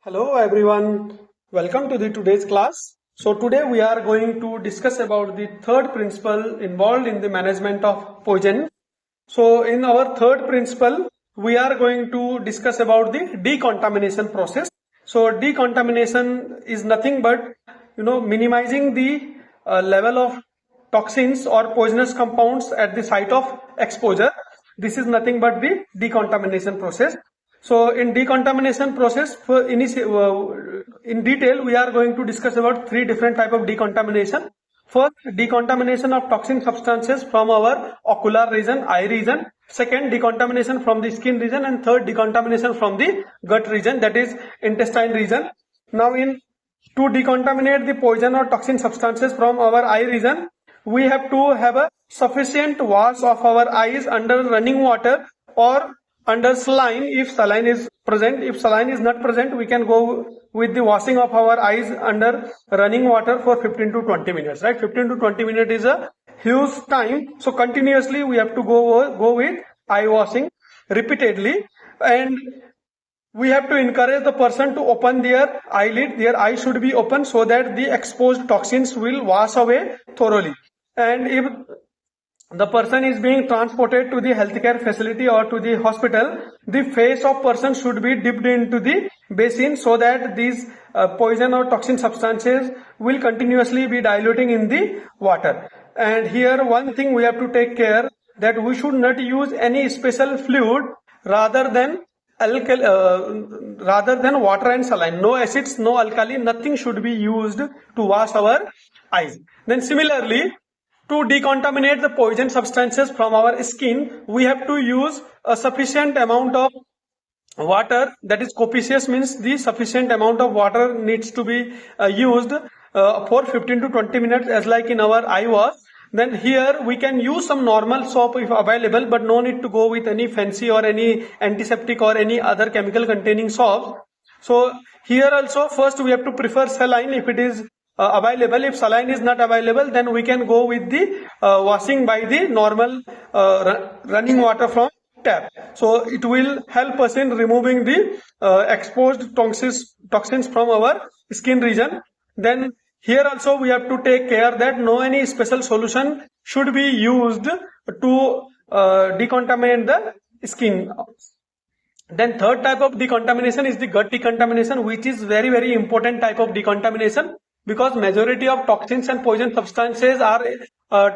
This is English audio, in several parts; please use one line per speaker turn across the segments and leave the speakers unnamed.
Hello everyone, welcome to the today's class. So today we are going to discuss about the third principle involved in the management of poison. So in our third principle, we are going to discuss about the decontamination process. So decontamination is nothing but minimizing the level of toxins or poisonous compounds at the site of exposure. This is nothing but the decontamination process. So in decontamination process, in detail, we are going to discuss about three different type of decontamination. First, decontamination of toxin substances from our ocular region, eye region. Second, decontamination from the skin region, and third, decontamination from the gut region, that is intestine region. Now, to decontaminate the poison or toxin substances from our eye region, we have to have a sufficient wash of our eyes under running water or under saline if saline is present. If saline is not present, we can go with the washing of our eyes under running water for 15 to 20 minutes, right? 15 to 20 minutes is a huge time. So continuously we have to go with eye washing repeatedly, and we have to encourage the person to open their eyelid. Their eye should be open so that the exposed toxins will wash away thoroughly. And if the person is being transported to the healthcare facility or to the hospital, the face of person should be dipped into the basin so that these poison or toxin substances will continuously be diluting in the water. And here one thing we have to take care that we should not use any special fluid rather than water and saline. No acids, no alkali, nothing should be used to wash our eyes. Then similarly, to decontaminate the poison substances from our skin, we have to use a sufficient amount of water. That is, copious means the sufficient amount of water needs to be used for 15 to 20 minutes, as like in our eye wash. Then here we can use some normal soap if available, but no need to go with any fancy or any antiseptic or any other chemical containing soap. So here also first we have to prefer saline if it is available. If saline is not available, then we can go with the washing by the normal running water from tap. So it will help us in removing the exposed toxins from our skin region. Then here also we have to take care that no any special solution should be used to decontaminate the skin. Then third type of decontamination is the gut decontamination, which is very, very important type of decontamination, because majority of toxins and poison substances are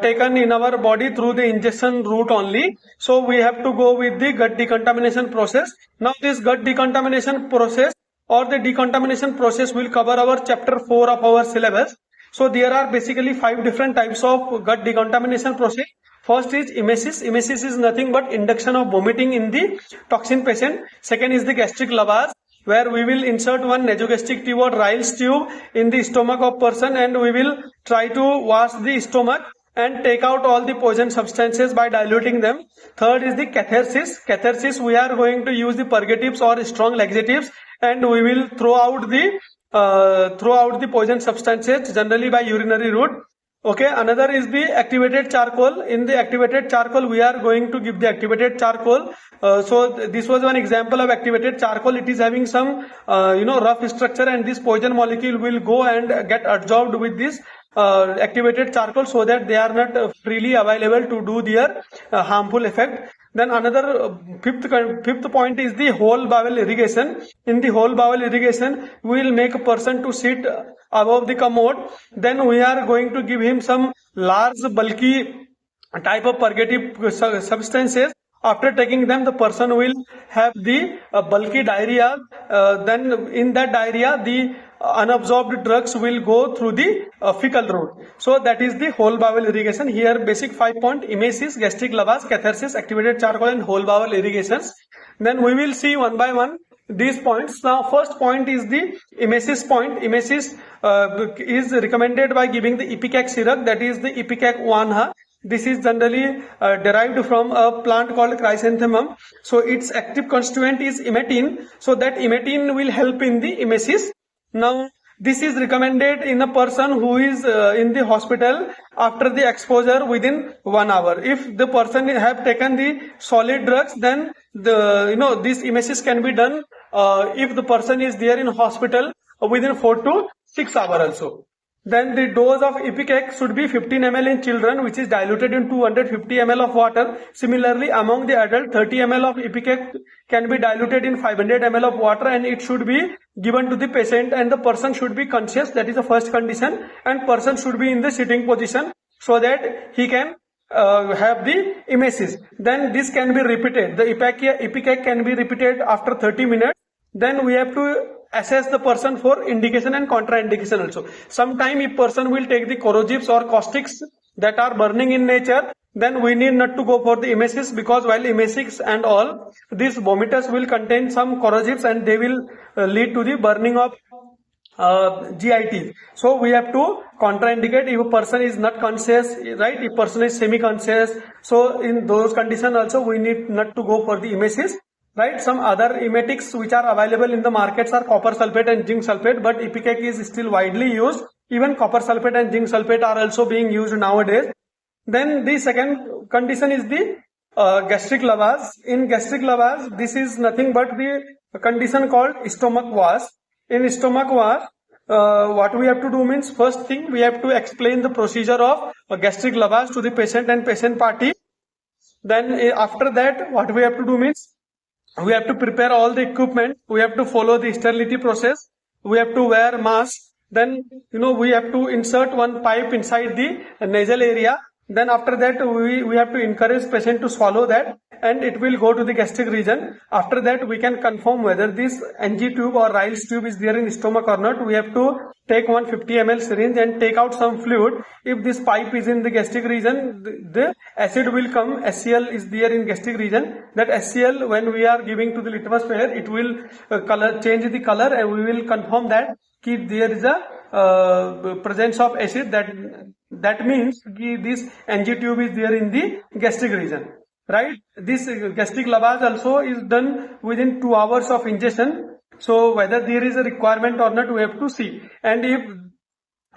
taken in our body through the ingestion route only. So we have to go with the gut decontamination process. Now this gut decontamination process or the decontamination process will cover our chapter 4 of our syllabus. So there are basically 5 different types of gut decontamination process. First is emesis. Emesis is nothing but induction of vomiting in the toxin patient. Second is the gastric lavage, where we will insert one nasogastric tube or Ryle's tube in the stomach of person, and we will try to wash the stomach and take out all the poison substances by diluting them. Third is the catharsis. Catharsis, we are going to use the purgatives or strong laxatives, and we will throw out the poison substances generally by urinary route. Okay, another is the activated charcoal. In the activated charcoal, we are going to give the activated charcoal. So this was one example of activated charcoal. It is having some rough structure, and this poison molecule will go and get absorbed with this activated charcoal, so that they are not freely available to do their harmful effect. Then another fifth point is the whole bowel irrigation. In the whole bowel irrigation, we will make a person to sit above the commode. Then we are going to give him some large bulky type of purgative substances. After taking them, the person will have the bulky diarrhea. Then in that diarrhea, the unabsorbed drugs will go through the fecal route. So that is the whole bowel irrigation. Here basic 5 point: emesis, gastric lavage, catharsis, activated charcoal, and whole bowel irrigations. Then we will see one by one these points. Now first point is the emesis point. Emesis is recommended by giving the ipecac syrup, that is the ipecac guanha. This is generally derived from a plant called chrysanthemum. So its active constituent is emetine. So that emetine will help in the emesis. Now this is recommended in a person who is in the hospital after the exposure within 1 hour. If the person have taken the solid drugs, then this emesis can be done if the person is there in hospital within 4 to 6 hours also. Then the dose of ipecac should be 15 ml in children, which is diluted in 250 ml of water. Similarly, among the adult, 30 ml of ipecac can be diluted in 500 ml of water, and it should be given to the patient, and the person should be conscious. That is the first condition, and person should be in the sitting position so that he can have the emesis. Then this can be repeated. The ipecac can be repeated after 30 minutes. Then we have to assess the person for indication and contraindication also. Sometime if person will take the corrosives or caustics that are burning in nature, then we need not to go for the emesis, because while emesis and all, these vomiters will contain some corrosives and they will lead to the burning of GIT. So we have to contraindicate if a person is not conscious, right? If person is semi-conscious, so in those conditions also we need not to go for the emesis. Right, some other emetics which are available in the markets are copper sulfate and zinc sulfate, but ipecac is still widely used. Even copper sulfate and zinc sulfate are also being used nowadays. Then the second condition is the gastric lavage. In gastric lavage, this is nothing but the condition called stomach wash. In stomach wash, what we have to do means, first thing we have to explain the procedure of gastric lavage to the patient and patient party. Then after that, what we have to do means, we have to prepare all the equipment, we have to follow the sterility process, we have to wear mask, then we have to insert one pipe inside the nasal area. Then after that we have to encourage patient to swallow that, and it will go to the gastric region. After that we can confirm whether this NG tube or Ryle's tube is there in stomach or not. We have to take 150 ml syringe and take out some fluid. If this pipe is in the gastric region, the acid will come. HCl is there in gastric region. That HCl, when we are giving to the litmus paper, it will change the color, and we will confirm that there is a presence of acid. That means this NG tube is there in the gastric region, right? This gastric lavage also is done within 2 hours of ingestion. So whether there is a requirement or not, we have to see. And if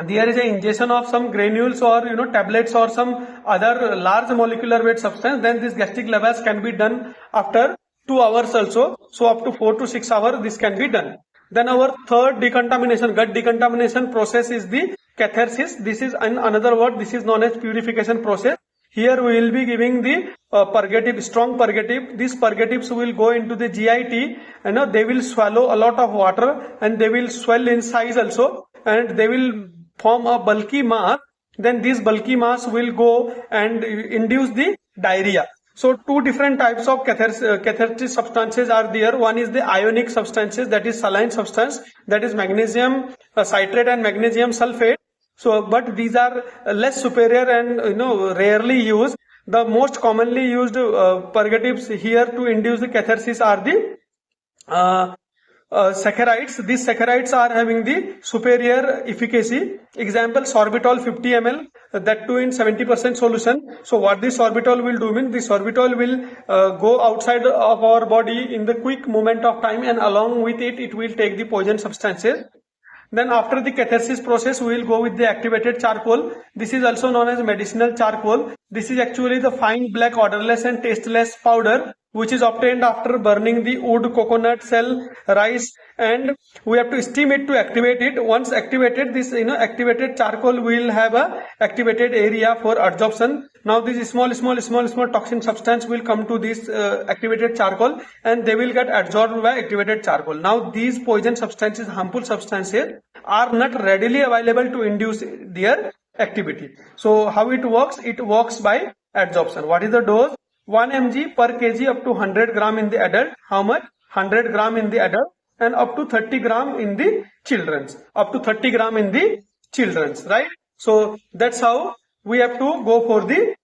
there is an ingestion of some granules or tablets or some other large molecular weight substance, then this gastric lavage can be done after 2 hours also. So up to 4 to 6 hours this can be done. Then our third decontamination, gut decontamination process is the catharsis. This is another word. This is known as purification process. Here we will be giving the purgative, strong purgative. These purgatives will go into the GIT, and they will swallow a lot of water, and they will swell in size also, and they will form a bulky mass. Then this bulky mass will go and induce the diarrhea. So two different types of cathartic substances are there. One is the ionic substances, that is saline substance, that is magnesium citrate and magnesium sulfate. So, but these are less superior and rarely used. The most commonly used purgatives here to induce the catharsis are the saccharides. These saccharides are having the superior efficacy. Example, sorbitol 50 ml, that too in 70% solution. So what this sorbitol will do means, the sorbitol will go outside of our body in the quick moment of time, and along with it, it will take the poison substances. Then after the catharsis process, we will go with the activated charcoal. This is also known as medicinal charcoal. This is actually the fine black odorless and tasteless powder which is obtained after burning the wood, coconut shell, rice, and we have to steam it to activate it. Once activated, this activated charcoal will have a activated area for absorption. Now this small toxin substance will come to this activated charcoal, and they will get absorbed by activated charcoal. Now these poison substances, harmful substances, are not readily available to induce their activity. So how it works? It works by adsorption. What is the dose? 1 mg per kg up to 100 gram in the adult. How much? 100 gram in the adult, and up to 30 gram in the children's. Up to 30 gram in the children's, right? So that's how we have to go for the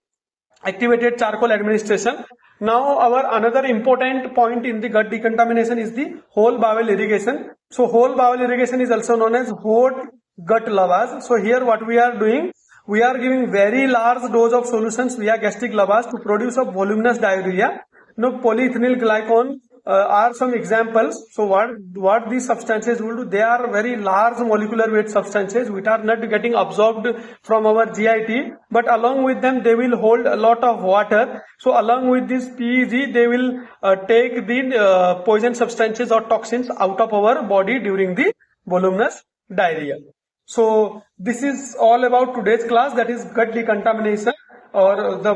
activated charcoal administration. Now our another important point in the gut decontamination is the whole bowel irrigation. So whole bowel irrigation is also known as hot gut lavage. So here what we are doing, we are giving very large dose of solutions via gastric lavage to produce a voluminous diarrhea. Polyethylene glycol are some examples. So what these substances will do, they are very large molecular weight substances which are not getting absorbed from our GIT, but along with them they will hold a lot of water. So along with this PEG, they will take the poison substances or toxins out of our body during the voluminous diarrhea. So this is all about today's class, that is gut decontamination or the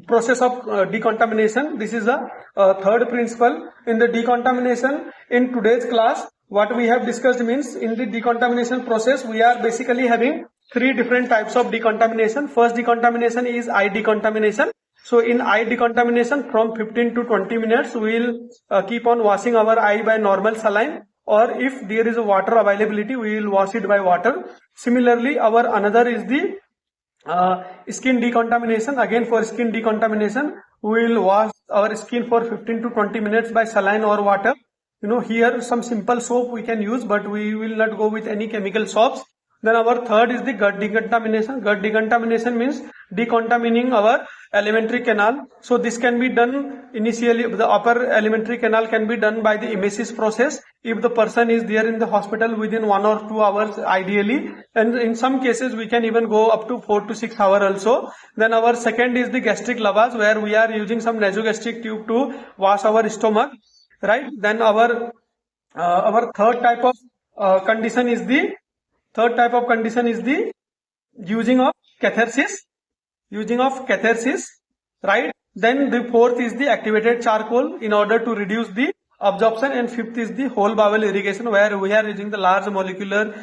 process of decontamination. This is the third principle in the decontamination. In today's class, what we have discussed means, in the decontamination process we are basically having three different types of decontamination. First decontamination is eye decontamination. So in eye decontamination, from 15 to 20 minutes we will keep on washing our eye by normal saline, or if there is a water availability we will wash it by water. Similarly, our another is the skin decontamination. Again, for skin decontamination we will wash our skin for 15 to 20 minutes by saline or water. Here some simple soap we can use, but we will not go with any chemical soaps. Then our third is the gut decontamination. Gut decontamination means decontaminating our alimentary canal. So this can be done initially, the upper alimentary canal can be done by the emesis process if the person is there in the hospital within 1 or 2 hours ideally, and in some cases we can even go up to 4 to 6 hours also. Then our second is the gastric lavage, where we are using some nasogastric tube to wash our stomach, right? Then our third type of condition is the using of catharsis, right? Then the fourth is the activated charcoal in order to reduce the absorption, and fifth is the whole bowel irrigation, where we are using the large molecular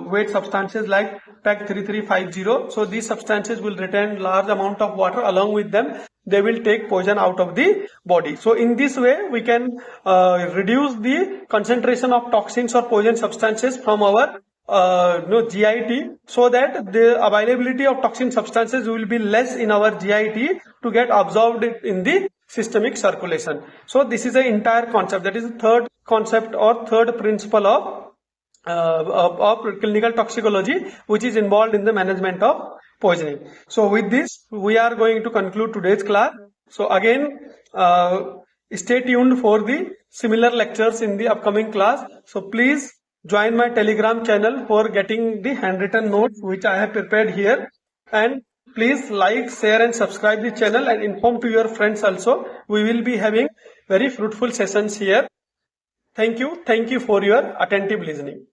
weight substances like PEG 3350. So these substances will retain large amount of water. Along with them, they will take poison out of the body. So in this way we can reduce the concentration of toxins or poison substances from our GIT, so that the availability of toxin substances will be less in our GIT to get absorbed in the systemic circulation. So this is the entire concept, that is the third concept or third principle of clinical toxicology, which is involved in the management of poisoning. So with this we are going to conclude today's class. So again, stay tuned for the similar lectures in the upcoming class. So please join my Telegram channel for getting the handwritten notes which I have prepared here, and please like, share and subscribe the channel and inform to your friends also. We will be having very fruitful sessions here. Thank you for your attentive listening.